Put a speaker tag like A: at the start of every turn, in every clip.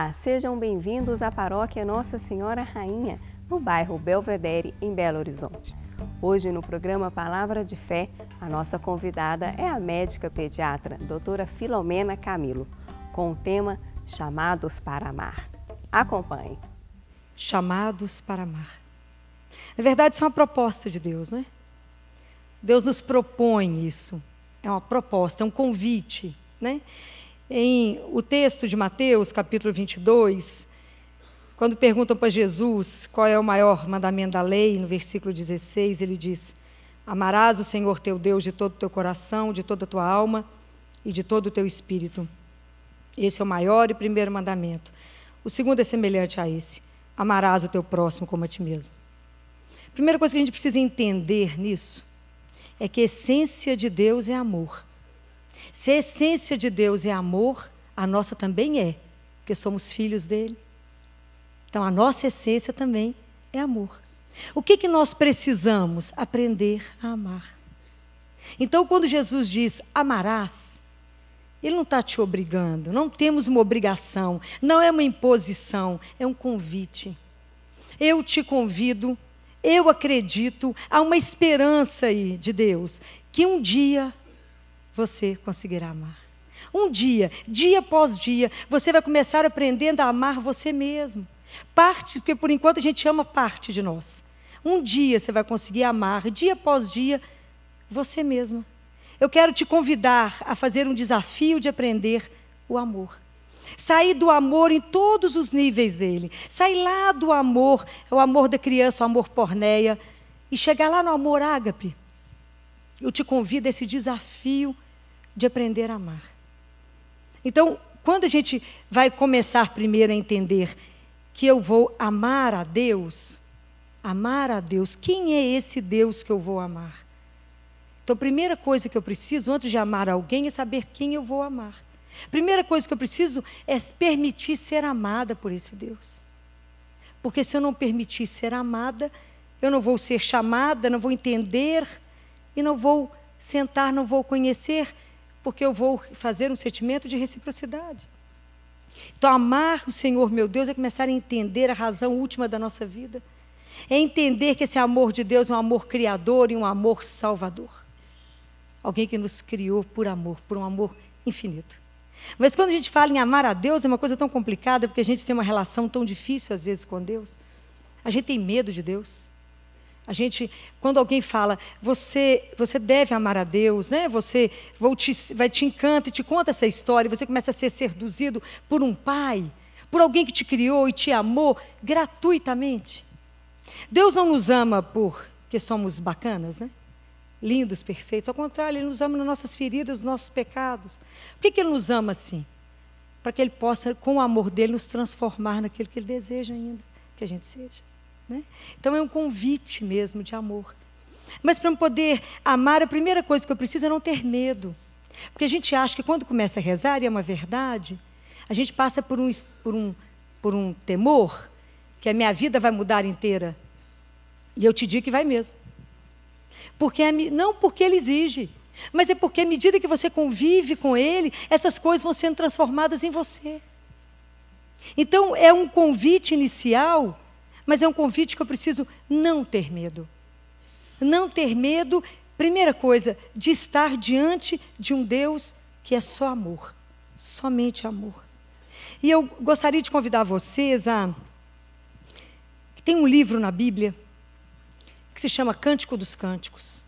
A: Olá, sejam bem-vindos à Paróquia Nossa Senhora Rainha, no bairro Belvedere, em Belo Horizonte. Hoje, no programa Palavra de Fé, a nossa convidada é a médica pediatra, doutora Filomena Camilo, com o tema Chamados para Amar. Acompanhe.
B: Chamados para amar. Na verdade, isso é uma proposta de Deus, né? Deus nos propõe isso. É uma proposta, é um convite, né? Em o texto de Mateus, capítulo 22, quando perguntam para Jesus qual é o maior mandamento da lei, no versículo 16, ele diz: amarás o Senhor teu Deus de todo o teu coração, de toda a tua alma e de todo o teu espírito. Esse é o maior e primeiro mandamento. O segundo é semelhante a esse: amarás o teu próximo como a ti mesmo. A primeira coisa que a gente precisa entender nisso é que a essência de Deus é amor. Se a essência de Deus é amor, a nossa também é, porque somos filhos dele. Então, a nossa essência também é amor. O que nós precisamos? Aprender a amar. Então, quando Jesus diz amarás, ele não está te obrigando, não temos uma obrigação, não é uma imposição, é um convite. Eu te convido, eu acredito, há uma esperança aí de Deus, que um dia você conseguirá amar. Um dia, dia após dia, você vai começar aprendendo a amar você mesmo. Parte, porque por enquanto a gente ama parte de nós. Um dia você vai conseguir amar, dia após dia, você mesma. Eu quero te convidar a fazer um desafio de aprender o amor. Sair do amor em todos os níveis dele. Sair lá do amor, o amor da criança, o amor porneia, e chegar lá no amor ágape. Eu te convido a esse desafio de aprender a amar. Então, quando a gente vai começar primeiro a entender que eu vou amar a Deus, quem é esse Deus que eu vou amar? Então, a primeira coisa que eu preciso, antes de amar alguém, é saber quem eu vou amar. A primeira coisa que eu preciso é permitir ser amada por esse Deus. Porque se eu não permitir ser amada, eu não vou ser chamada, não vou entender, e não vou sentar, não vou conhecer, porque eu vou fazer um sentimento de reciprocidade. Então, amar o Senhor, meu Deus, é começar a entender a razão última da nossa vida. É entender que esse amor de Deus é um amor criador e um amor salvador. Alguém que nos criou por um amor infinito. Mas quando a gente fala em amar a Deus, é uma coisa tão complicada, porque a gente tem uma relação tão difícil, às vezes, com Deus. A gente tem medo de Deus. A gente, quando alguém fala, você deve amar a Deus, né? Vai te encanta e te conta essa história, e você começa a ser seduzido por um pai, por alguém que te criou e te amou gratuitamente. Deus não nos ama porque somos bacanas, né? Lindos, perfeitos. Ao contrário, Ele nos ama nas nossas feridas, nos nossos pecados. Por que Ele nos ama assim? Para que Ele possa, com o amor dEle, nos transformar naquilo que Ele deseja ainda que a gente seja. Né? Então é um convite mesmo de amor. Mas para poder amar, a primeira coisa que eu preciso é não ter medo. Porque a gente acha que quando começa a rezar, e é uma verdade, a gente passa por um temor, que a minha vida vai mudar inteira. E eu te digo que vai mesmo. Não porque Ele exige, mas é porque à medida que você convive com Ele, essas coisas vão sendo transformadas em você. Então é um convite inicial, mas é um convite que eu preciso não ter medo. Não ter medo, primeira coisa, de estar diante de um Deus que é só amor, somente amor. E eu gostaria de convidar vocês a... Tem um livro na Bíblia que se chama Cântico dos Cânticos,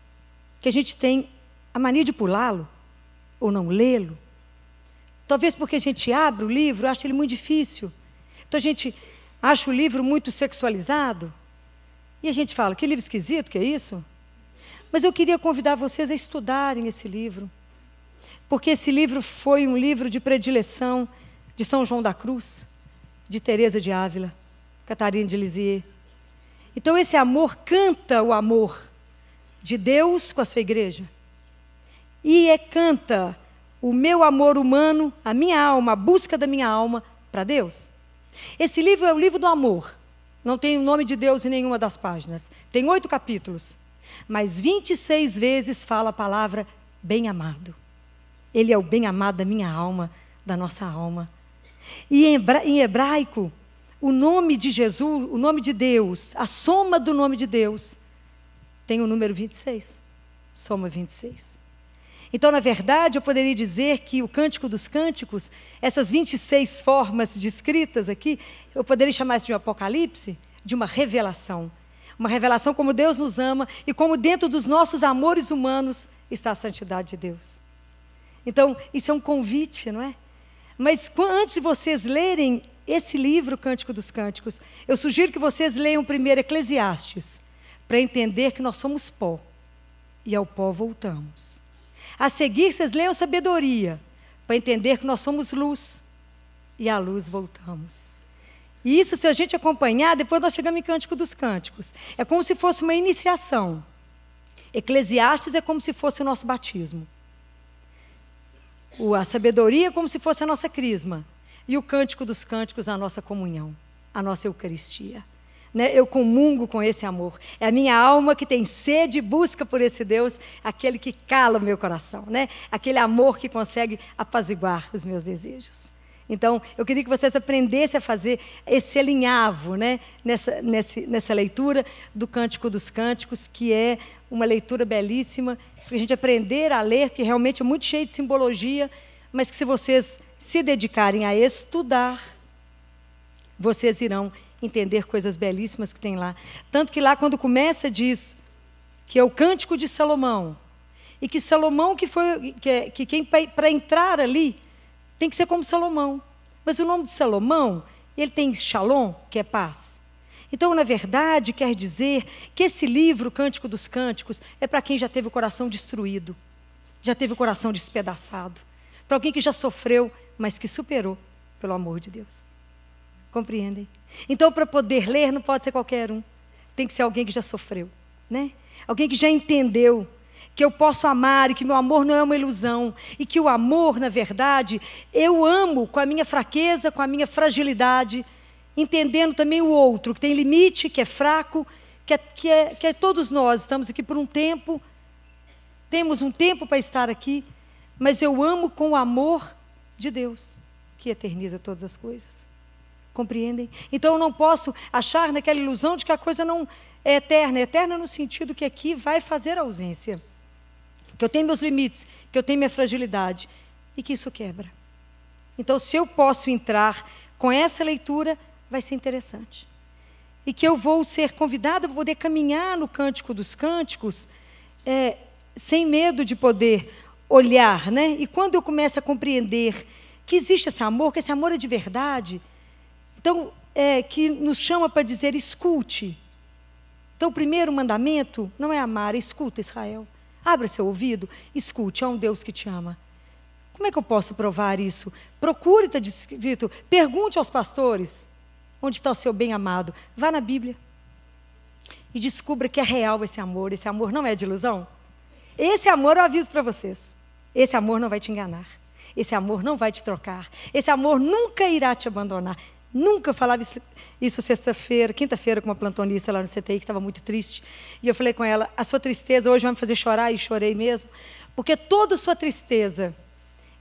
B: que a gente tem a mania de pulá-lo, ou não lê-lo. Talvez porque a gente abre o livro, acha ele muito difícil. Então a gente acha o livro muito sexualizado, e a gente fala, que livro esquisito, que é isso? Mas eu queria convidar vocês a estudarem esse livro, porque esse livro foi um livro de predileção de São João da Cruz, de Teresa de Ávila, Catarina de Lisieux. Então esse amor canta o amor de Deus com a sua igreja, e canta o meu amor humano, a minha alma, a busca da minha alma para Deus. Esse livro é o livro do amor. Não tem o nome de Deus em nenhuma das páginas. Tem 8 capítulos. Mas 26 vezes fala a palavra bem-amado. Ele é o bem-amado da minha alma, da nossa alma. E em hebraico, o nome de Jesus, o nome de Deus, a soma do nome de Deus, tem o número 26. Soma 26. Então, na verdade, eu poderia dizer que o Cântico dos Cânticos, essas 26 formas descritas aqui, eu poderia chamar isso de um apocalipse, de uma revelação. Uma revelação como Deus nos ama e como dentro dos nossos amores humanos está a santidade de Deus. Então, isso é um convite, não é? Mas antes de vocês lerem esse livro, Cântico dos Cânticos, eu sugiro que vocês leiam primeiro Eclesiastes, para entender que nós somos pó, e ao pó voltamos. A seguir, vocês leiam Sabedoria, para entender que nós somos luz, e à luz voltamos. E isso, se a gente acompanhar, depois nós chegamos em Cântico dos Cânticos. É como se fosse uma iniciação. Eclesiastes é como se fosse o nosso batismo. A sabedoria é como se fosse a nossa crisma. E o Cântico dos Cânticos, a nossa comunhão, a nossa Eucaristia. Né? Eu comungo com esse amor. É a minha alma que tem sede e busca por esse Deus, aquele que cala o meu coração. Né? Aquele amor que consegue apaziguar os meus desejos. Então, eu queria que vocês aprendessem a fazer esse alinhavo, né? nessa leitura do Cântico dos Cânticos, que é uma leitura belíssima, para a gente aprender a ler, que realmente é muito cheio de simbologia, mas que se vocês se dedicarem a estudar, vocês irão entender coisas belíssimas que tem lá. Tanto que lá, quando começa, diz que é o Cântico de Salomão, e que Salomão, que quem para entrar ali, tem que ser como Salomão. Mas o nome de Salomão, ele tem Shalom, que é paz. Então, na verdade, quer dizer que esse livro, Cântico dos Cânticos, é para quem já teve o coração destruído, já teve o coração despedaçado, para alguém que já sofreu, mas que superou pelo amor de Deus. Compreendem? Então, para poder ler, não pode ser qualquer um. Tem que ser alguém que já sofreu, né? Alguém que já entendeu que eu posso amar e que meu amor não é uma ilusão. E que o amor, na verdade, eu amo com a minha fraqueza, com a minha fragilidade, entendendo também o outro, que tem limite, que é fraco, que todos nós estamos aqui por um tempo, temos um tempo para estar aqui, mas eu amo com o amor de Deus, que eterniza todas as coisas. Compreendem? Então eu não posso achar naquela ilusão de que a coisa não é eterna no sentido que aqui vai fazer ausência. Que eu tenho meus limites, que eu tenho minha fragilidade, e que isso quebra. Então, se eu posso entrar com essa leitura, vai ser interessante. E que eu vou ser convidada para poder caminhar no Cântico dos Cânticos, sem medo de poder olhar, né? E quando eu começo a compreender que existe esse amor, que esse amor é de verdade, então, que nos chama para dizer, escute. Então, o primeiro mandamento não é amar, escuta, Israel. Abra seu ouvido, escute, há um Deus que te ama. Como é que eu posso provar isso? Procure, está descrito, pergunte aos pastores, onde está o seu bem-amado? Vá na Bíblia e descubra que é real esse amor não é de ilusão. Esse amor eu aviso para vocês, esse amor não vai te enganar, esse amor não vai te trocar, esse amor nunca irá te abandonar. Nunca falava isso quinta-feira, com uma plantonista lá no CTI, que estava muito triste. E eu falei com ela, a sua tristeza hoje vai me fazer chorar, e chorei mesmo. Porque toda a sua tristeza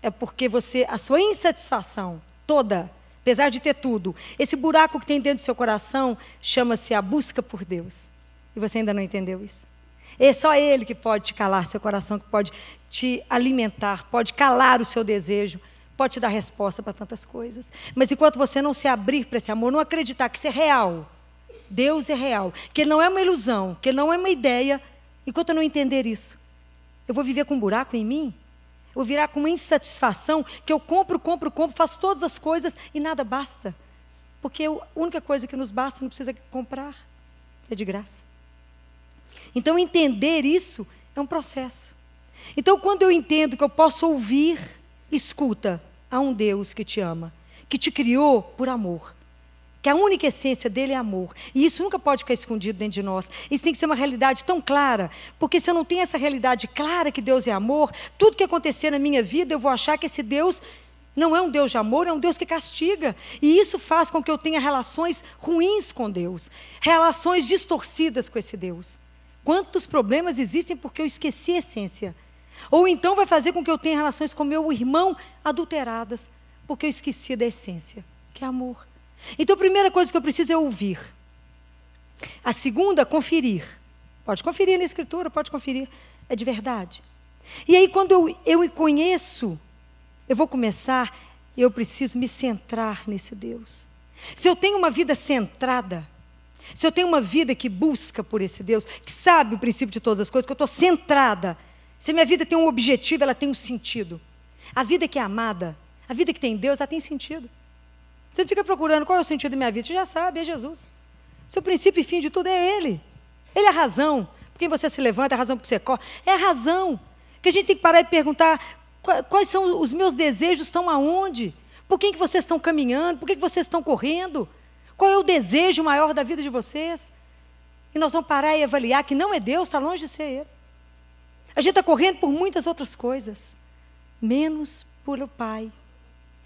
B: é porque a sua insatisfação, toda, apesar de ter tudo, esse buraco que tem dentro do seu coração, chama-se a busca por Deus. E você ainda não entendeu isso? É só Ele que pode te calar seu coração, que pode te alimentar, pode calar o seu desejo, pode te dar resposta para tantas coisas. Mas enquanto você não se abrir para esse amor, não acreditar que isso é real, Deus é real, que Ele não é uma ilusão, que Ele não é uma ideia, enquanto eu não entender isso, eu vou viver com um buraco em mim, eu vou virar com uma insatisfação, que eu compro, faço todas as coisas e nada basta. Porque a única coisa que nos basta, não precisa comprar, é de graça. Então, entender isso é um processo. Então, quando eu entendo que eu posso ouvir, escuta, há um Deus que te ama, que te criou por amor, que a única essência dele é amor, e isso nunca pode ficar escondido dentro de nós. Isso tem que ser uma realidade tão clara, porque se eu não tenho essa realidade clara que Deus é amor, tudo que acontecer na minha vida, eu vou achar que esse Deus não é um Deus de amor, é um Deus que castiga, e isso faz com que eu tenha relações ruins com Deus, relações distorcidas com esse Deus. Quantos problemas existem porque eu esqueci a essência? Ou então vai fazer com que eu tenha relações com meu irmão adulteradas, porque eu esqueci da essência, que é amor. Então, a primeira coisa que eu preciso é ouvir. A segunda, conferir. Pode conferir na Escritura, pode conferir. É de verdade. E aí, quando eu me conheço, eu vou começar, eu preciso me centrar nesse Deus. Se eu tenho uma vida centrada, se eu tenho uma vida que busca por esse Deus, que sabe o princípio de todas as coisas, que eu estou centrada, se minha vida tem um objetivo, ela tem um sentido. A vida que é amada, a vida que tem Deus, ela tem sentido. Você não fica procurando qual é o sentido da minha vida, você já sabe, é Jesus. Seu princípio e fim de tudo é Ele. Ele é a razão por que você se levanta, é a razão por que você corre, é a razão. Que a gente tem que parar e perguntar, quais são os meus desejos, estão aonde? Por que vocês estão caminhando? Por que vocês estão correndo? Qual é o desejo maior da vida de vocês? E nós vamos parar e avaliar que não é Deus, está longe de ser Ele. A gente está correndo por muitas outras coisas, menos pelo Pai.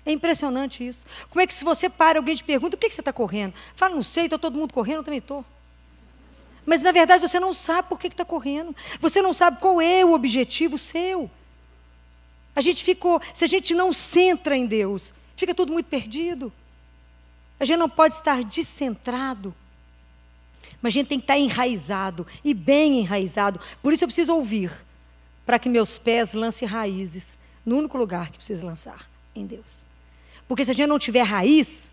B: É impressionante isso. Como é que se você para, alguém te pergunta, por que você está correndo? Fala, não sei, está todo mundo correndo, eu também estou. Mas, na verdade, você não sabe por que está correndo. Você não sabe qual é o objetivo seu. Se a gente não centra em Deus, fica tudo muito perdido. A gente não pode estar descentrado. Mas a gente tem que estar enraizado, e bem enraizado. Por isso eu preciso ouvir, para que meus pés lancem raízes, no único lugar que precisa lançar, em Deus. Porque se a gente não tiver raiz,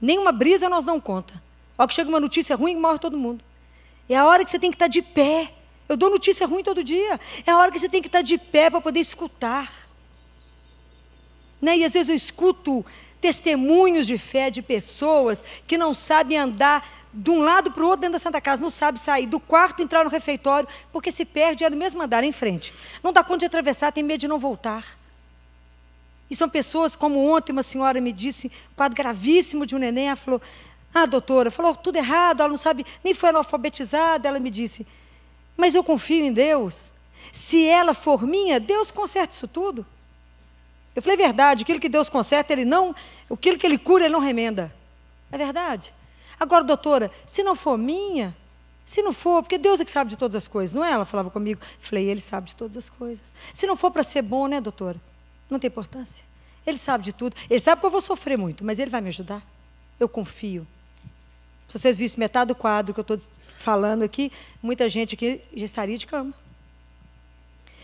B: nenhuma brisa nós damos conta. A hora que chega uma notícia ruim, morre todo mundo. É a hora que você tem que estar de pé. Eu dou notícia ruim todo dia. É a hora que você tem que estar de pé para poder escutar. Né? E às vezes eu escuto testemunhos de fé de pessoas que não sabem andar de um lado para o outro dentro da Santa Casa, não sabe sair do quarto, entrar no refeitório, porque se perde, é no mesmo andar, em frente. Não dá conta de atravessar, tem medo de não voltar. E são pessoas, como ontem uma senhora me disse, quadro gravíssimo de um neném, ela falou, doutora, falou tudo errado, ela não sabe, nem foi analfabetizada, ela me disse, mas eu confio em Deus, se ela for minha, Deus conserta isso tudo. Eu falei, é verdade, aquilo que Deus conserta, aquilo que Ele cura, Ele não remenda. É verdade. Agora, doutora, se não for minha, se não for, porque Deus é que sabe de todas as coisas, não é? Ela falava comigo, falei, Ele sabe de todas as coisas. Se não for para ser bom, né, doutora? Não tem importância. Ele sabe de tudo. Ele sabe que eu vou sofrer muito, mas Ele vai me ajudar. Eu confio. Se vocês vissem metade do quadro que eu estou falando aqui, muita gente aqui já estaria de cama.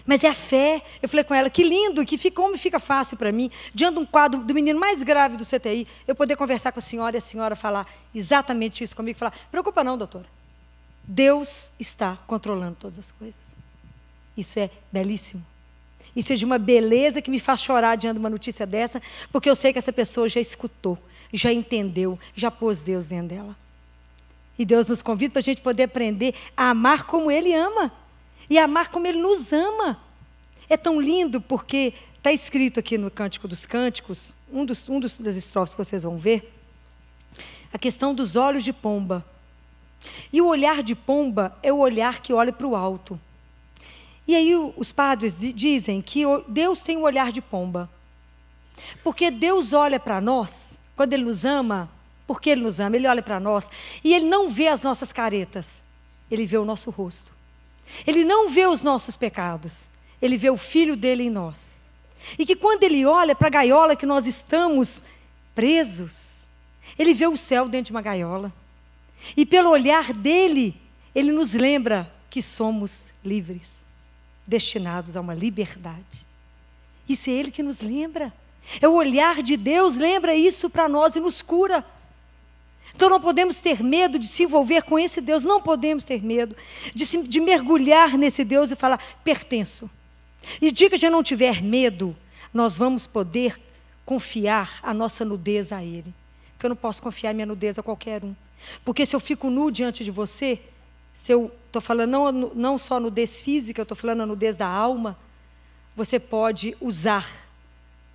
B: Mas é a fé. Eu falei com ela, que lindo, como fica fácil para mim, diante de um quadro do menino mais grave do CTI, eu poder conversar com a senhora e a senhora falar exatamente isso comigo, falar, preocupa não, doutora. Deus está controlando todas as coisas. Isso é belíssimo. Isso é de uma beleza que me faz chorar diante de uma notícia dessa, porque eu sei que essa pessoa já escutou, já entendeu, já pôs Deus dentro dela. E Deus nos convida para a gente poder aprender a amar como Ele ama. E amar como Ele nos ama. É tão lindo porque está escrito aqui no Cântico dos Cânticos, das estrofes que vocês vão ver, a questão dos olhos de pomba. E o olhar de pomba é o olhar que olha para o alto. E aí os padres dizem que Deus tem um olhar de pomba. Porque Deus olha para nós, quando Ele nos ama, porque Ele nos ama, Ele olha para nós, e Ele não vê as nossas caretas, Ele vê o nosso rosto. Ele não vê os nossos pecados, Ele vê o Filho dEle em nós. E que quando Ele olha para a gaiola que nós estamos presos, Ele vê o céu dentro de uma gaiola. E pelo olhar dEle, Ele nos lembra que somos livres, destinados a uma liberdade. Isso é Ele que nos lembra. É o olhar de Deus, lembra isso para nós e nos cura. Então não podemos ter medo de se envolver com esse Deus, não podemos ter medo de mergulhar nesse Deus e falar, pertenço. E o dia que a gente não tiver medo, nós vamos poder confiar a nossa nudez a Ele. Porque eu não posso confiar minha nudez a qualquer um. Porque se eu fico nu diante de você, se eu estou falando não só nudez física, eu estou falando a nudez da alma, você pode usar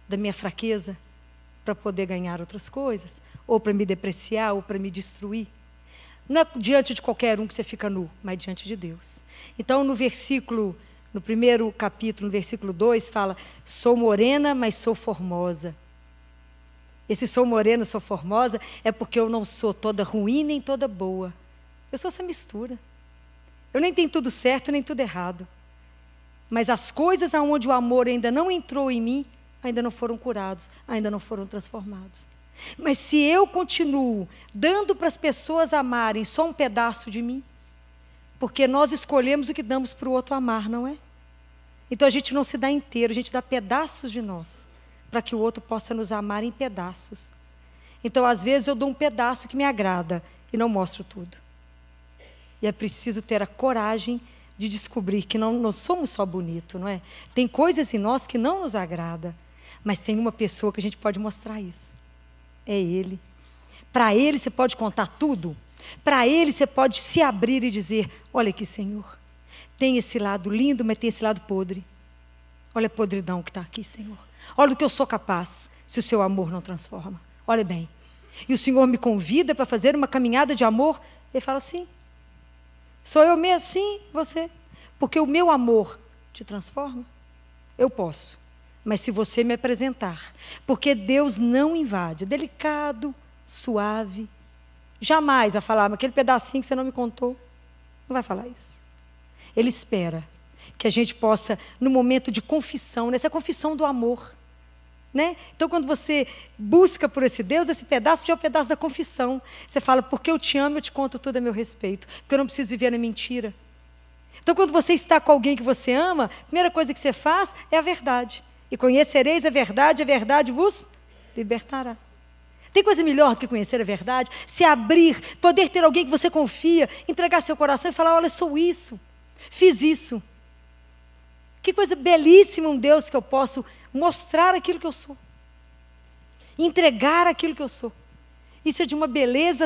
B: da minha fraqueza para poder ganhar outras coisas, ou para me depreciar, ou para me destruir. Não é diante de qualquer um que você fica nu, mas diante de Deus. Então, no primeiro capítulo, no versículo 2, fala, sou morena, mas sou formosa. Esse sou morena, sou formosa, é porque eu não sou toda ruim, nem toda boa. Eu sou essa mistura. Eu nem tenho tudo certo, nem tudo errado. Mas as coisas aonde o amor ainda não entrou em mim, ainda não foram curados, ainda não foram transformados. Mas se eu continuo dando para as pessoas amarem só um pedaço de mim, porque nós escolhemos o que damos para o outro amar, não é? Então a gente não se dá inteiro, a gente dá pedaços de nós, para que o outro possa nos amar em pedaços. Então às vezes eu dou um pedaço que me agrada e não mostro tudo. E é preciso ter a coragem de descobrir que não somos só bonitos, não é? Tem coisas em nós que não nos agrada, mas tem uma pessoa que a gente pode mostrar isso. É Ele. Para Ele você pode contar tudo. Para Ele você pode se abrir e dizer, olha aqui, Senhor, tem esse lado lindo, mas tem esse lado podre. Olha a podridão que está aqui, Senhor. Olha o que eu sou capaz, se o seu amor não transforma. Olha bem. E o Senhor me convida para fazer uma caminhada de amor. Ele fala assim, sou eu mesmo? Sim, você. Porque o meu amor te transforma. Eu posso. Mas se você me apresentar, porque Deus não invade, é delicado, suave, jamais vai falar, mas aquele pedacinho que você não me contou, não vai falar isso. Ele espera que a gente possa, no momento de confissão, nessa confissão do amor, né? Então, quando você busca por esse Deus, esse pedaço já é o pedaço da confissão. Você fala, porque eu te amo, eu te conto tudo a meu respeito, porque eu não preciso viver na mentira. Então, quando você está com alguém que você ama, a primeira coisa que você faz é a verdade. E conhecereis a verdade vos libertará. Tem coisa melhor do que conhecer a verdade? Se abrir, poder ter alguém que você confia, entregar seu coração e falar, olha, sou isso, fiz isso. Que coisa belíssima, um Deus que eu posso mostrar aquilo que eu sou. Entregar aquilo que eu sou. Isso é de uma beleza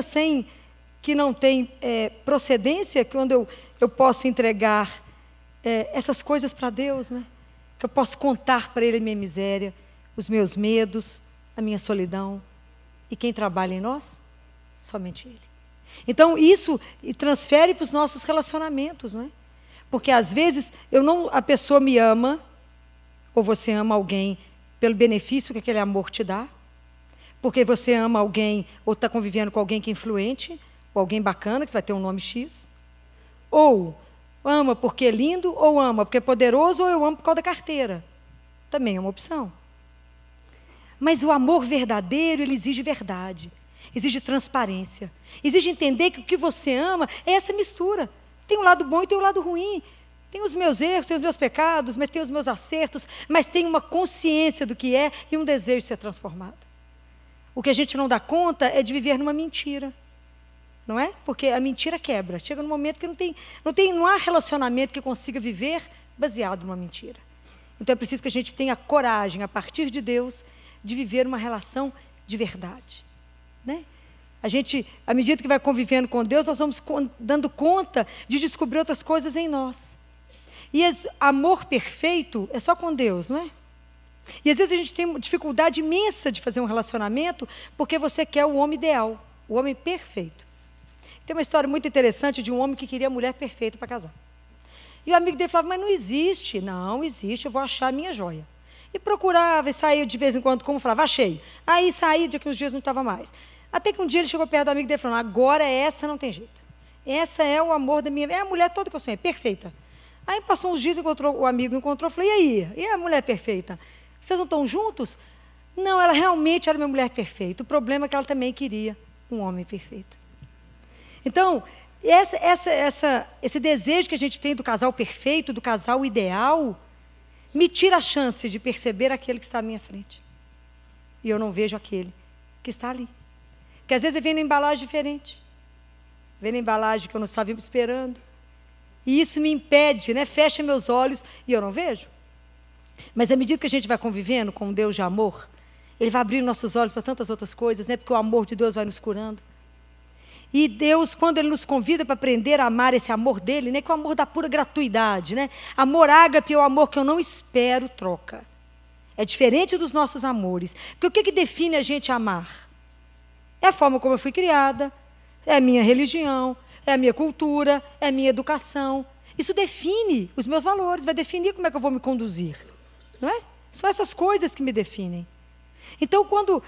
B: que não tem procedência, quando eu posso entregar essas coisas para Deus, né? Que eu posso contar para Ele a minha miséria, os meus medos, a minha solidão. E quem trabalha em nós? Somente Ele. Então, isso transfere para os nossos relacionamentos, não é? Porque, às vezes, a pessoa me ama, ou você ama alguém pelo benefício que aquele amor te dá, porque você ama alguém, ou está convivendo com alguém que é influente, ou alguém bacana, que vai ter um nome X, ou ama porque é lindo, ou ama porque é poderoso, ou eu amo por causa da carteira. Também é uma opção. Mas o amor verdadeiro, ele exige verdade, exige transparência, exige entender que o que você ama é essa mistura. Tem um lado bom e tem um lado ruim. Tem os meus erros, tem os meus pecados, mas tem os meus acertos, mas tem uma consciência do que é e um desejo de ser transformado. O que a gente não dá conta é de viver numa mentira. Não é? Porque a mentira quebra. Chega num momento que não há relacionamento que consiga viver baseado numa mentira. Então é preciso que a gente tenha coragem, a partir de Deus, de viver uma relação de verdade. Né? A gente, à medida que vai convivendo com Deus, nós vamos dando conta de descobrir outras coisas em nós. E amor perfeito é só com Deus, não é? E às vezes a gente tem uma dificuldade imensa de fazer um relacionamento porque você quer o homem ideal, o homem perfeito. Tem uma história muito interessante de um homem que queria a mulher perfeita para casar. E o amigo dele falava, mas não existe. Não existe, eu vou achar a minha joia. E procurava, e saía de vez em quando, como falava, achei. Aí saía, de que uns dias não estava mais. Até que um dia ele chegou perto do amigo dele e falou, agora essa não tem jeito. Essa é o amor da minha vida. É a mulher toda que eu sonhei, perfeita. Aí passou uns dias, o amigo encontrou, falou, e aí? E a mulher perfeita? Vocês não estão juntos? Não, ela realmente era minha mulher perfeita. O problema é que ela também queria um homem perfeito. Então, esse desejo que a gente tem do casal perfeito, do casal ideal, me tira a chance de perceber aquele que está à minha frente. E eu não vejo aquele que está ali. Porque às vezes vem na embalagem diferente. Vem na embalagem que eu não estava esperando. E isso me impede, né? Fecha meus olhos e eu não vejo. Mas à medida que a gente vai convivendo com um Deus de amor, Ele vai abrir nossos olhos para tantas outras coisas, né? Porque o amor de Deus vai nos curando. E Deus, quando Ele nos convida para aprender a amar esse amor dEle, né, que é o amor da pura gratuidade, né? Amor ágape é o amor que eu não espero troca. É diferente dos nossos amores. Porque o que define a gente amar? É a forma como eu fui criada, é a minha religião, é a minha cultura, é a minha educação. Isso define os meus valores, vai definir como é que eu vou me conduzir. Não é? São essas coisas que me definem. Então, quando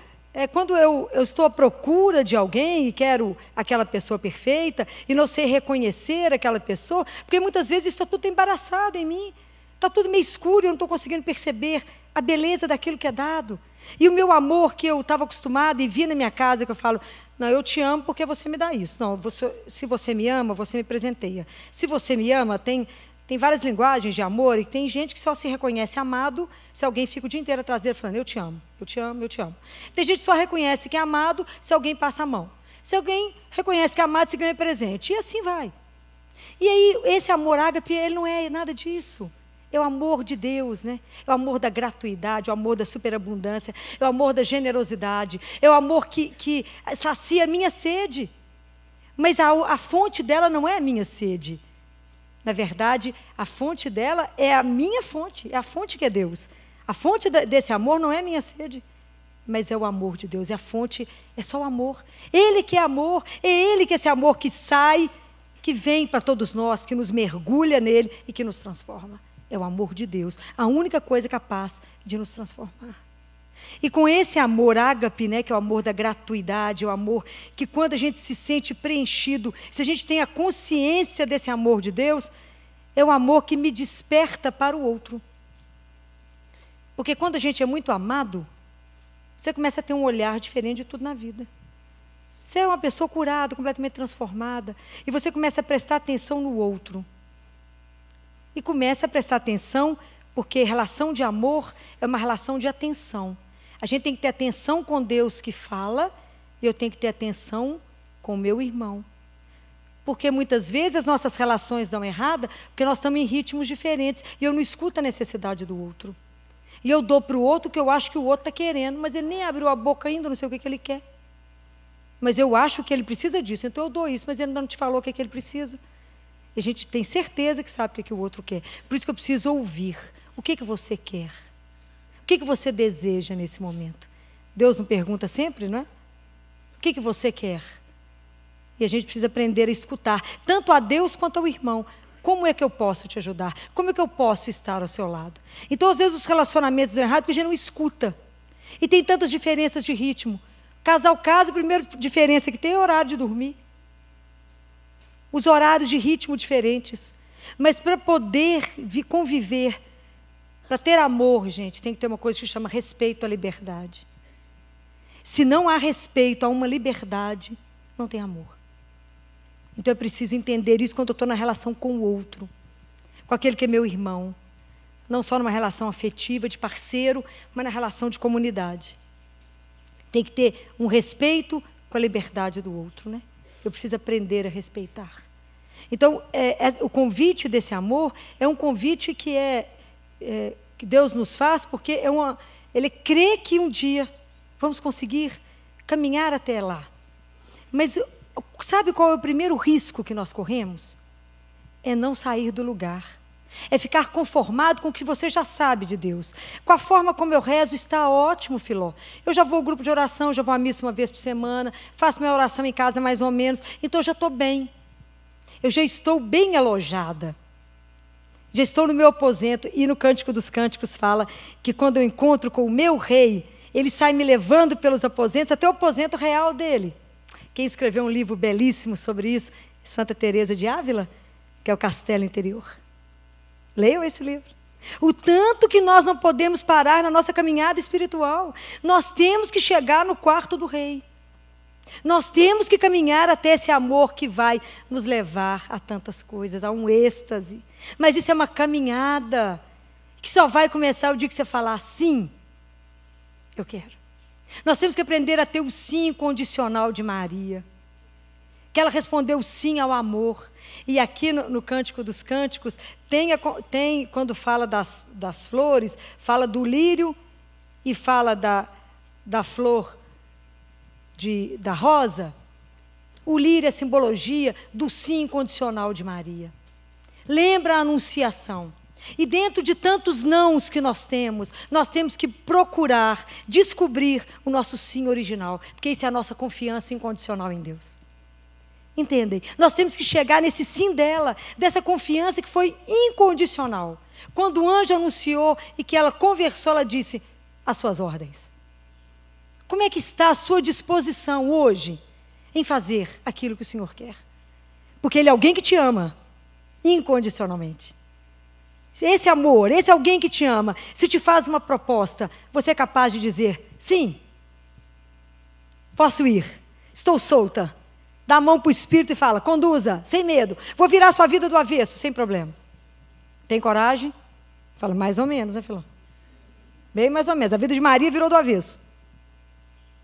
B: eu estou à procura de alguém e quero aquela pessoa perfeita e não sei reconhecer aquela pessoa, porque muitas vezes está tudo embaraçado em mim, está tudo meio escuro e eu não estou conseguindo perceber a beleza daquilo que é dado. E o meu amor que eu estava acostumada e via na minha casa, que eu falo, não, eu te amo porque você me dá isso. Não, se você me ama, você me presenteia. Se você me ama, tem várias linguagens de amor, e tem gente que só se reconhece amado se alguém fica o dia inteiro atrás dele falando, eu te amo, eu te amo, eu te amo. Tem gente que só reconhece que é amado se alguém passa a mão. Se alguém reconhece que é amado, se ganha presente. E assim vai. E aí, esse amor ágape, ele não é nada disso. É o amor de Deus, né? É o amor da gratuidade, é o amor da superabundância, é o amor da generosidade, é o amor que sacia a minha sede. Mas a fonte dela não é a minha sede. Na verdade, a fonte dela é a minha fonte, é a fonte que é Deus. A fonte desse amor não é a minha sede, mas é o amor de Deus. E a fonte é só o amor. Ele que é amor, é Ele que é esse amor que sai, que vem para todos nós, que nos mergulha nele e que nos transforma. É o amor de Deus, a única coisa capaz de nos transformar. E com esse amor ágape, né, que é o amor da gratuidade, é o amor que quando a gente se sente preenchido, se a gente tem a consciência desse amor de Deus, é o amor que me desperta para o outro. Porque quando a gente é muito amado, você começa a ter um olhar diferente de tudo na vida. Você é uma pessoa curada, completamente transformada, e você começa a prestar atenção no outro. E começa a prestar atenção, porque relação de amor é uma relação de atenção. A gente tem que ter atenção com Deus que fala, e eu tenho que ter atenção com o meu irmão. Porque muitas vezes as nossas relações dão errada, porque nós estamos em ritmos diferentes, e eu não escuto a necessidade do outro. E eu dou para o outro o que eu acho que o outro está querendo, mas ele nem abriu a boca ainda, não sei o que ele quer. Mas eu acho que ele precisa disso, então eu dou isso, mas ele ainda não te falou o que ele precisa. E a gente tem certeza que sabe o que o outro quer. Por isso que eu preciso ouvir. O que você quer? O que você deseja nesse momento? Deus não pergunta sempre, não é? O que você quer? E a gente precisa aprender a escutar, tanto a Deus quanto ao irmão. Como é que eu posso te ajudar? Como é que eu posso estar ao seu lado? Então, às vezes, os relacionamentos dão errado porque a gente não escuta. E tem tantas diferenças de ritmo. Casal casa, a primeira diferença que tem é o horário de dormir. Os horários de ritmo diferentes. Mas para poder conviver, para ter amor, gente, tem que ter uma coisa que chama respeito à liberdade. Se não há respeito a uma liberdade, não tem amor. Então é preciso entender isso quando eu estou na relação com o outro, com aquele que é meu irmão. Não só numa relação afetiva, de parceiro, mas na relação de comunidade. Tem que ter um respeito com a liberdade do outro, né? Eu preciso aprender a respeitar. Então, o convite desse amor é um convite que Deus nos faz, porque Ele crê que um dia vamos conseguir caminhar até lá. Mas sabe qual é o primeiro risco que nós corremos? É não sair do lugar. É ficar conformado com o que você já sabe de Deus. Com a forma como eu rezo, está ótimo, Filó. Eu já vou ao grupo de oração, já vou à missa uma vez por semana, faço minha oração em casa mais ou menos, então eu já estou bem. Eu já estou bem alojada. Já estou no meu aposento. E no Cântico dos Cânticos fala que quando eu encontro com o meu rei, ele sai me levando pelos aposentos até o aposento real dele. Quem escreveu um livro belíssimo sobre isso, Santa Teresa de Ávila, que é o Castelo Interior. Leiam esse livro. O tanto que nós não podemos parar na nossa caminhada espiritual. Nós temos que chegar no quarto do rei. Nós temos que caminhar até esse amor que vai nos levar a tantas coisas, a um êxtase. Mas isso é uma caminhada que só vai começar o dia que você falar sim, eu quero. Nós temos que aprender a ter o sim incondicional de Maria. Que ela respondeu sim ao amor. E aqui no Cântico dos Cânticos, tem quando fala das flores, fala do lírio e fala da flor da rosa. O lírio é simbologia do sim incondicional de Maria. Lembra a anunciação. E dentro de tantos nãos que nós temos que procurar, descobrir o nosso sim original. Porque isso é a nossa confiança incondicional em Deus. Entendem? Nós temos que chegar nesse sim dela, dessa confiança que foi incondicional. Quando o anjo anunciou e que ela conversou, ela disse, as suas ordens. Como é que está a sua disposição hoje em fazer aquilo que o Senhor quer? Porque Ele é alguém que te ama, incondicionalmente. esse amor, esse alguém que te ama, se te faz uma proposta, você é capaz de dizer, sim, posso ir, estou solta. Dá a mão para o Espírito e fala, conduza, sem medo. Vou virar sua vida do avesso, sem problema. Tem coragem? Fala, mais ou menos, né, Filó? Bem mais ou menos. A vida de Maria virou do avesso.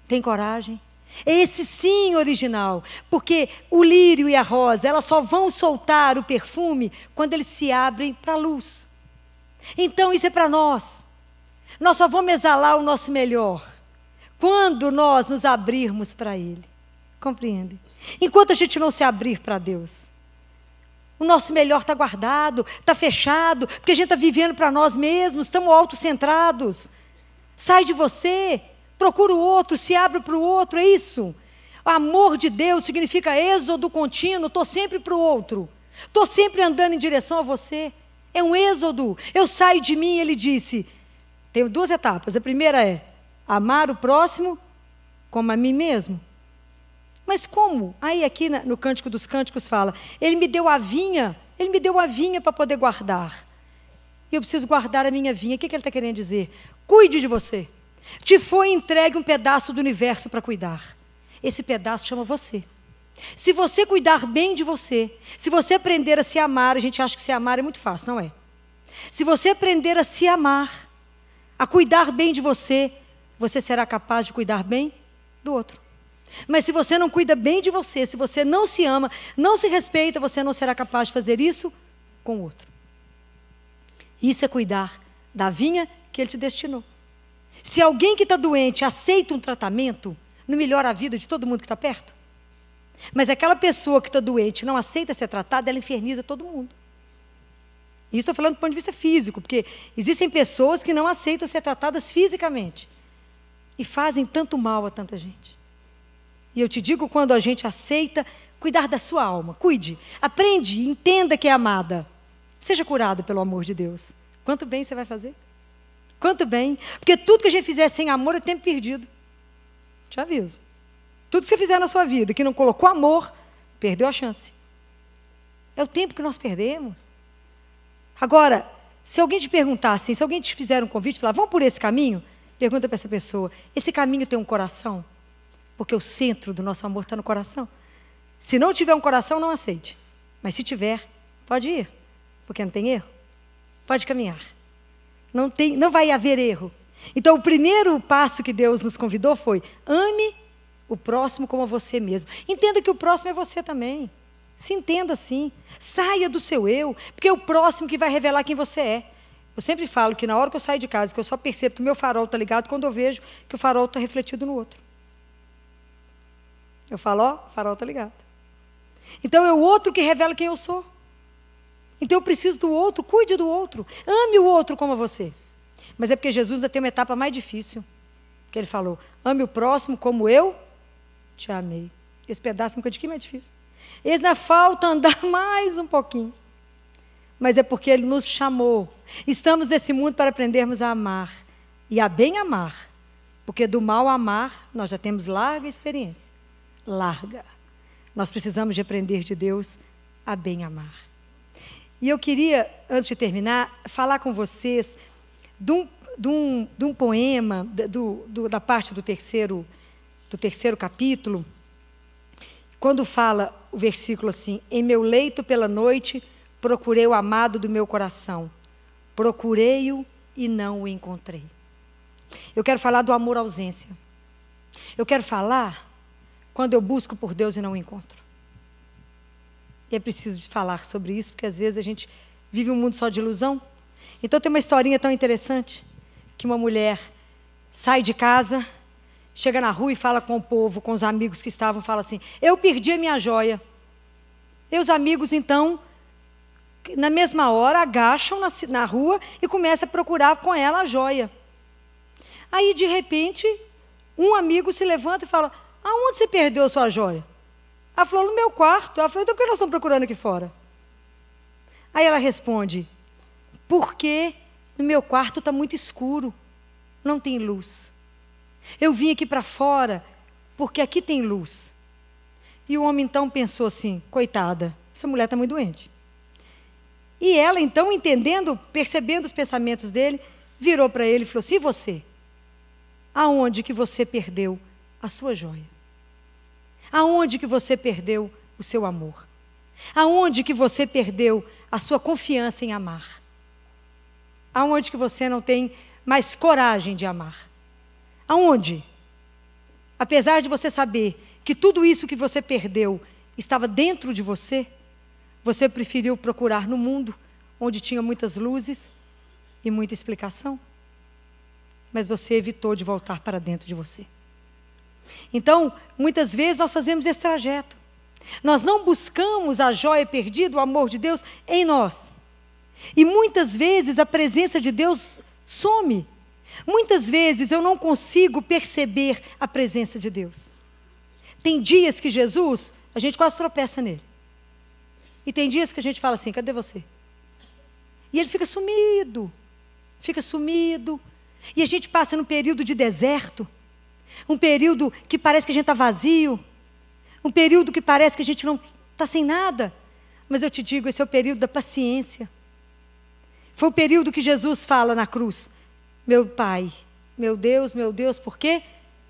B: Tem coragem? Esse sim original. Porque o lírio e a rosa, elas só vão soltar o perfume quando eles se abrem para a luz. Então isso é para nós. Nós só vamos exalar o nosso melhor quando nós nos abrirmos para Ele. Compreende? Enquanto a gente não se abrir para Deus, o nosso melhor está guardado, está fechado, porque a gente está vivendo para nós mesmos, estamos autocentrados. Sai de você, procura o outro, se abre para o outro, é isso. O amor de Deus significa êxodo contínuo, estou sempre para o outro, estou sempre andando em direção a você. É um êxodo, eu saio de mim, ele disse. Tem duas etapas, a primeira é amar o próximo como a mim mesmo. Mas como? Aí aqui no Cântico dos Cânticos fala, ele me deu a vinha para poder guardar. E eu preciso guardar a minha vinha. O que ele está querendo dizer? Cuide de você. Te foi entregue um pedaço do universo para cuidar. Esse pedaço chama você. Se você cuidar bem de você, se você aprender a se amar, a gente acha que se amar é muito fácil, não é? Se você aprender a se amar, a cuidar bem de você, você será capaz de cuidar bem do outro. Mas se você não cuida bem de você, se você não se ama, não se respeita, você não será capaz de fazer isso com o outro. Isso é cuidar da vinha que Ele te destinou. Se alguém que está doente aceita um tratamento, não melhora a vida de todo mundo que está perto? Mas aquela pessoa que está doente não aceita ser tratada, ela inferniza todo mundo. Isso estou falando do ponto de vista físico, porque existem pessoas que não aceitam ser tratadas fisicamente e fazem tanto mal a tanta gente. E eu te digo, quando a gente aceita cuidar da sua alma, cuide, aprende, entenda que é amada. Seja curada pelo amor de Deus. Quanto bem você vai fazer? Quanto bem. Porque tudo que a gente fizer sem amor é tempo perdido. Te aviso. Tudo que você fizer na sua vida que não colocou amor, perdeu a chance. É o tempo que nós perdemos. Agora, se alguém te perguntar assim, se alguém te fizer um convite, falar, vamos por esse caminho, pergunta para essa pessoa, esse caminho tem um coração? Porque o centro do nosso amor está no coração. Se não tiver um coração, não aceite. Mas se tiver, pode ir. Porque não tem erro. Pode caminhar. Não vai haver erro. Então, o primeiro passo que Deus nos convidou foi, ame o próximo como a você mesmo. Entenda que o próximo é você também. Se entenda assim. Saia do seu eu, porque é o próximo que vai revelar quem você é. Eu sempre falo que na hora que eu saio de casa, que eu só percebo que o meu farol está ligado quando eu vejo que o farol está refletido no outro. Eu falo, ó, o farol está ligado. Então é o outro que revela quem eu sou. Então eu preciso do outro, cuide do outro. Ame o outro como a você. Mas é porque Jesus ainda tem uma etapa mais difícil. Que ele falou, ame o próximo como eu te amei. Esse pedaço é um bocadinho mais difícil. Ainda falta andar mais um pouquinho. Mas é porque Ele nos chamou. Estamos nesse mundo para aprendermos a amar. E a bem amar. Porque do mal amar, nós já temos larga experiência. Larga. Nós precisamos de aprender de Deus a bem amar. E eu queria, antes de terminar, falar com vocês de um poema, da parte do terceiro capítulo, quando fala o versículo assim, em meu leito pela noite, procurei o amado do meu coração. Procurei-o e não o encontrei. Eu quero falar do amor à ausência. Eu quero falar quando eu busco por Deus e não o encontro. E é preciso falar sobre isso, porque às vezes a gente vive um mundo só de ilusão. Então tem uma historinha tão interessante, que uma mulher sai de casa, chega na rua e fala com o povo, com os amigos que estavam, fala assim, eu perdi a minha joia. E os amigos, então, na mesma hora, agacham na rua e começam a procurar com ela a joia. Aí, de repente, um amigo se levanta e fala, aonde você perdeu a sua joia? Ela falou, no meu quarto. Ela falou, então por que nós estamos procurando aqui fora? Aí ela responde, porque no meu quarto está muito escuro, não tem luz. Eu vim aqui para fora, porque aqui tem luz. E o homem então pensou assim, coitada, essa mulher está muito doente. E ela, então, entendendo, percebendo os pensamentos dele, virou para ele e falou assim: e você? Aonde que você perdeu a sua joia? Aonde que você perdeu o seu amor? Aonde que você perdeu a sua confiança em amar? Aonde que você não tem mais coragem de amar? Aonde? Apesar de você saber que tudo isso que você perdeu estava dentro de você, você preferiu procurar no mundo, onde tinha muitas luzes e muita explicação, mas você evitou de voltar para dentro de você. Então, muitas vezes nós fazemos esse trajeto. Nós não buscamos a joia perdida, o amor de Deus em nós. E muitas vezes a presença de Deus some. Muitas vezes eu não consigo perceber a presença de Deus. Tem dias que Jesus, a gente quase tropeça nele. E tem dias que a gente fala assim: cadê você? E ele fica sumido. E a gente passa num período de deserto. Um período que parece que a gente está vazio. Um período que parece que a gente não está sem nada. Mas eu te digo, esse é o período da paciência. Foi o período que Jesus fala na cruz: meu Pai, meu Deus, por que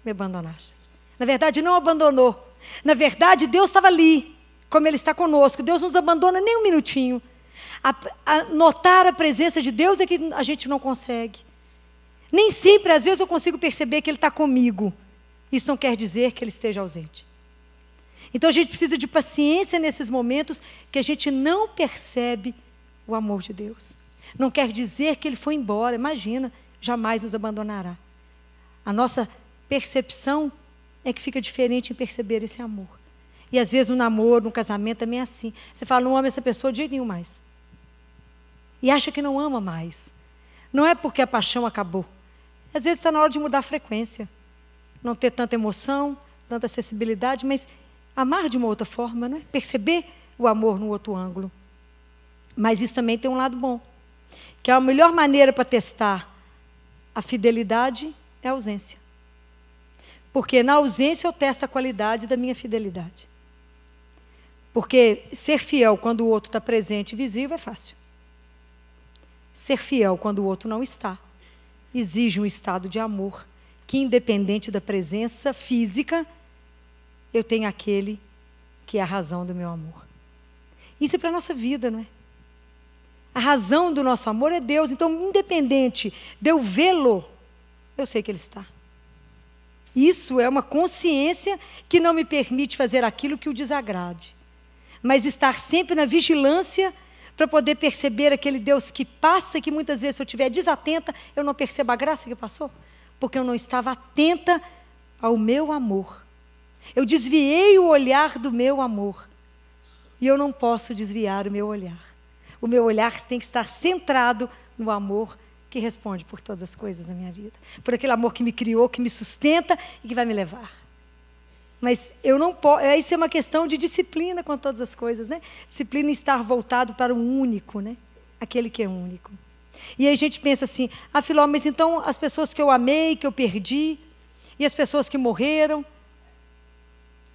B: me abandonaste? Na verdade, não abandonou. Na verdade, Deus estava ali, como Ele está conosco. Deus não nos abandona nem um minutinho. Notar a presença de Deus é que a gente não consegue. Nem sempre, às vezes, eu consigo perceber que Ele está comigo. Isso não quer dizer que Ele esteja ausente. Então, a gente precisa de paciência nesses momentos que a gente não percebe o amor de Deus. Não quer dizer que Ele foi embora. Imagina, jamais nos abandonará. A nossa percepção é que fica diferente em perceber esse amor. E, às vezes, no namoro, no casamento, também é assim. Você fala: não ama essa pessoa de jeito nenhum mais. E acha que não ama mais. Não é porque a paixão acabou. Às vezes está na hora de mudar a frequência. Não ter tanta emoção, tanta acessibilidade, mas amar de uma outra forma, né? Perceber o amor no outro ângulo. Mas isso também tem um lado bom. Que a melhor maneira para testar a fidelidade é a ausência. Porque na ausência eu testo a qualidade da minha fidelidade. Porque ser fiel quando o outro está presente e visível é fácil. Ser fiel quando o outro não está exige um estado de amor que, independente da presença física, eu tenho aquele que é a razão do meu amor. Isso é para a nossa vida, não é? A razão do nosso amor é Deus. Então, independente de eu vê-lo, eu sei que Ele está. Isso é uma consciência que não me permite fazer aquilo que o desagrade. Mas estar sempre na vigilância para poder perceber aquele Deus que passa, que muitas vezes, se eu estiver desatenta, eu não percebo a graça que passou, porque eu não estava atenta ao meu amor. Eu desviei o olhar do meu amor. E eu não posso desviar o meu olhar. O meu olhar tem que estar centrado no amor que responde por todas as coisas na minha vida. Por aquele amor que me criou, que me sustenta e que vai me levar. Mas eu não posso. Isso é uma questão de disciplina com todas as coisas, né? Disciplina em estar voltado para o único, né? Aquele que é único. E aí a gente pensa assim: ah, Filó, mas então as pessoas que eu amei, que eu perdi, e as pessoas que morreram.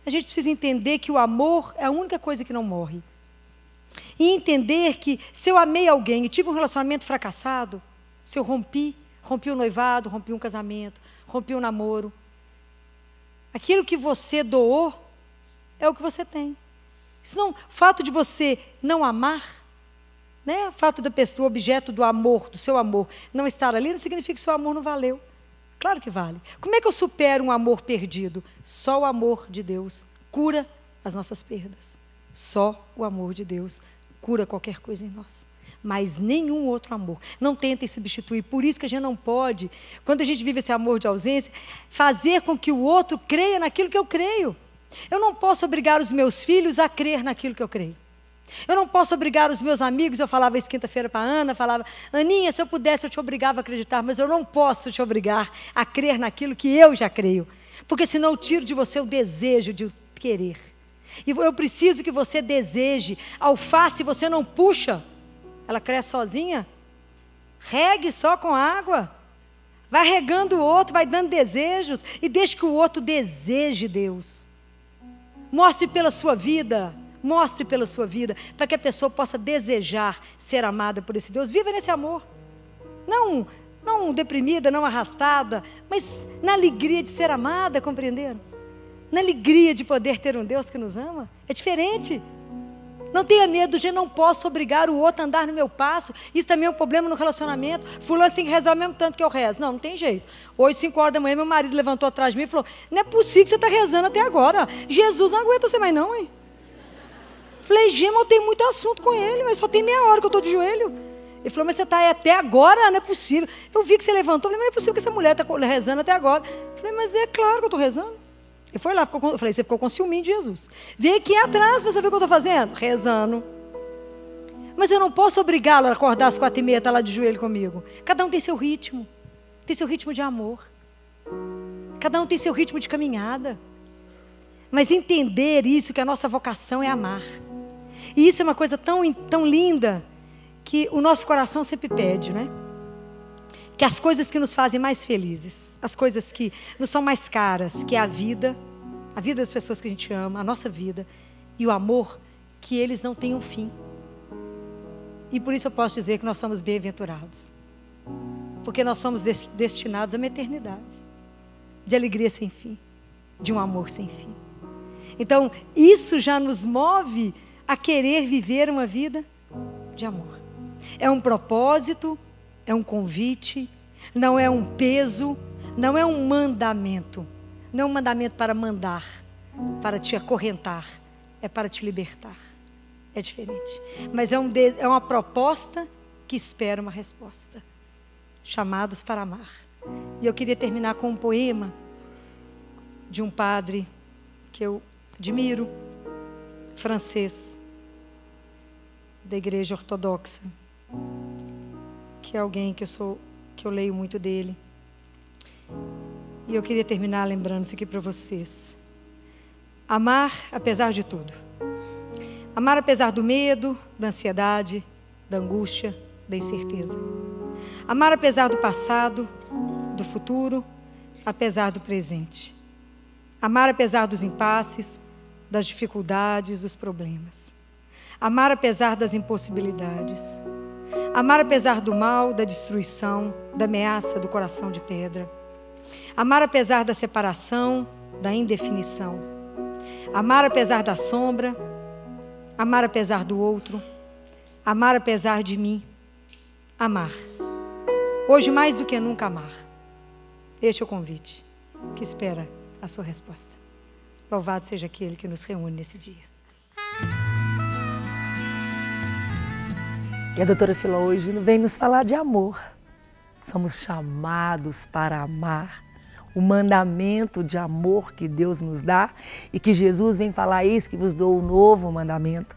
B: A gente precisa entender que o amor é a única coisa que não morre. E entender que se eu amei alguém e tive um relacionamento fracassado, se eu rompi o noivado, rompi um casamento, rompi um namoro, aquilo que você doou é o que você tem. Senão, o fato de você não amar, né, o fato da pessoa, o objeto do amor, do seu amor, não estar ali, não significa que seu amor não valeu. Claro que vale. Como é que eu supero um amor perdido? Só o amor de Deus cura as nossas perdas. Só o amor de Deus cura qualquer coisa em nós. Mas nenhum outro amor. Não tentem substituir. Por isso que a gente não pode, quando a gente vive esse amor de ausência, fazer com que o outro creia naquilo que eu creio. Eu não posso obrigar os meus filhos a crer naquilo que eu creio. Eu não posso obrigar os meus amigos. Eu falava isso quinta-feira para a Ana, falava: Aninha, se eu pudesse eu te obrigava a acreditar, mas eu não posso te obrigar a crer naquilo que eu já creio. Porque senão eu tiro de você o desejo de querer. E eu preciso que você deseje. Alface você não puxa, ela cresce sozinha. Regue só com água. Vai regando o outro, vai dando desejos. E deixe que o outro deseje Deus. Mostre pela sua vida Mostre pela sua vida, para que a pessoa possa desejar ser amada por esse Deus. Viva nesse amor. Não deprimida, não arrastada, mas na alegria de ser amada, compreenderam? Na alegria de poder ter um Deus que nos ama. É diferente. Não tenha medo de não posso obrigar o outro a andar no meu passo. Isso também é um problema no relacionamento. Fulano, você tem que rezar o mesmo tanto que eu rezo. Não tem jeito. Hoje, 5 horas da manhã, meu marido levantou atrás de mim e falou, não é possível que você está rezando até agora. Jesus não aguenta você mais não, hein? Falei, Gema, eu tenho muito assunto com ele, mas só tem meia hora que eu estou de joelho. Ele falou, mas você está aí até agora? Não é possível. Eu vi que você levantou. Eu falei, mas não é possível que essa mulher está rezando até agora. Eu falei, mas é claro que eu estou rezando. Ele foi lá, eu falei, você ficou com ciúme de Jesus. Vem aqui atrás para saber o que eu estou fazendo. Rezando. Mas eu não posso obrigá-lo a acordar às 4h30 e estar lá de joelho comigo. Cada um tem seu ritmo. Tem seu ritmo de amor. Cada um tem seu ritmo de caminhada. Mas entender isso, que a nossa vocação é amar. E isso é uma coisa tão linda, que o nosso coração sempre pede, né? Que as coisas que nos fazem mais felizes, as coisas que nos são mais caras, que é a vida das pessoas que a gente ama, a nossa vida, e o amor, que eles não têm um fim. E por isso eu posso dizer que nós somos bem-aventurados. Porque nós somos destinados a uma eternidade, de alegria sem fim, de um amor sem fim. Então, isso já nos move a querer viver uma vida de amor. É um propósito, é um convite, não é um peso, não é um mandamento. Não é um mandamento para mandar, para te acorrentar, é para te libertar. É diferente. Mas é uma proposta que espera uma resposta. Chamados para amar. E eu queria terminar com um poema de um padre que eu admiro, francês, da Igreja Ortodoxa, que é alguém que eu leio muito dele. E eu queria terminar lembrando isso aqui para vocês. Amar apesar de tudo. Amar apesar do medo, da ansiedade, da angústia, da incerteza. Amar apesar do passado, do futuro, apesar do presente. Amar apesar dos impasses, das dificuldades, dos problemas. Amar apesar das impossibilidades. Amar apesar do mal, da destruição, da ameaça do coração de pedra. Amar apesar da separação, da indefinição. Amar apesar da sombra. Amar apesar do outro. Amar apesar de mim. Amar. Hoje mais do que nunca amar. Este é o convite que espera a sua resposta. Louvado seja aquele que nos reúne nesse dia.
C: E a doutora Filó hoje vem nos falar de amor. Somos chamados para amar. O mandamento de amor que Deus nos dá e que Jesus vem falar, eis que vos dou o novo mandamento.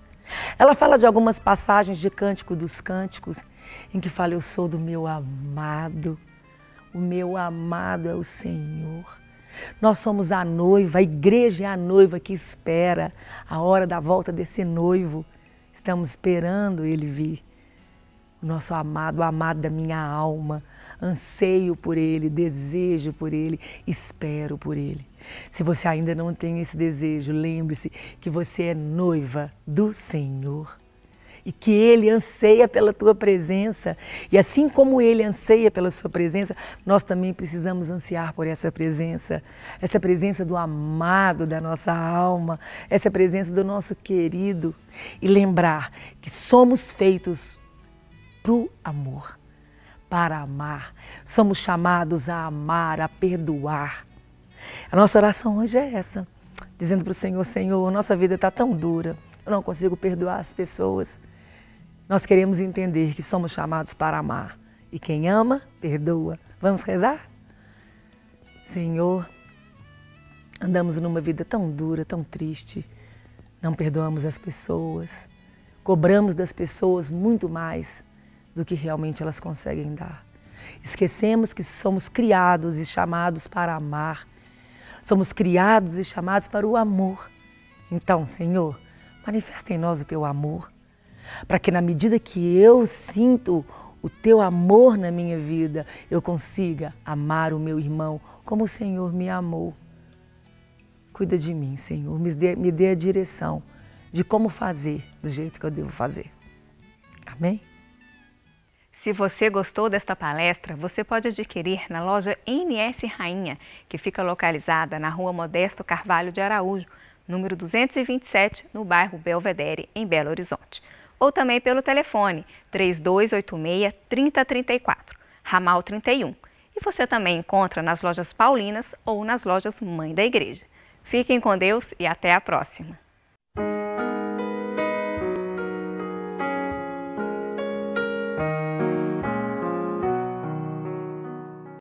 C: Ela fala de algumas passagens de Cântico dos Cânticos, em que fala, eu sou do meu amado, o meu amado é o Senhor. Nós somos a noiva, a igreja é a noiva que espera a hora da volta desse noivo. Estamos esperando ele vir. O nosso amado, o amado da minha alma, anseio por ele, desejo por ele, espero por ele. Se você ainda não tem esse desejo, lembre-se que você é noiva do Senhor e que ele anseia pela tua presença. E assim como ele anseia pela sua presença, nós também precisamos ansiar por essa presença do amado da nossa alma, essa presença do nosso querido. E lembrar que somos feitos pro amor, para amar. Somos chamados a amar, a perdoar. A nossa oração hoje é essa, dizendo para o Senhor, Senhor, nossa vida está tão dura, eu não consigo perdoar as pessoas. Nós queremos entender que somos chamados para amar. E quem ama, perdoa. Vamos rezar? Senhor, andamos numa vida tão dura, tão triste. Não perdoamos as pessoas. Cobramos das pessoas muito mais do que realmente elas conseguem dar. Esquecemos que somos criados e chamados para amar. Somos criados e chamados para o amor. Então, Senhor, manifesta em nós o teu amor, para que na medida que eu sinto o teu amor na minha vida, eu consiga amar o meu irmão como o Senhor me amou. Cuida de mim, Senhor, me dê a direção de como fazer do jeito que eu devo fazer. Amém?
A: Se você gostou desta palestra, você pode adquirir na loja NS Rainha, que fica localizada na Rua Modesto Carvalho de Araújo, número 227, no bairro Belvedere, em Belo Horizonte. Ou também pelo telefone 3286-3034, ramal 31. E você também encontra nas lojas Paulinas ou nas lojas Mãe da Igreja. Fiquem com Deus e até a próxima!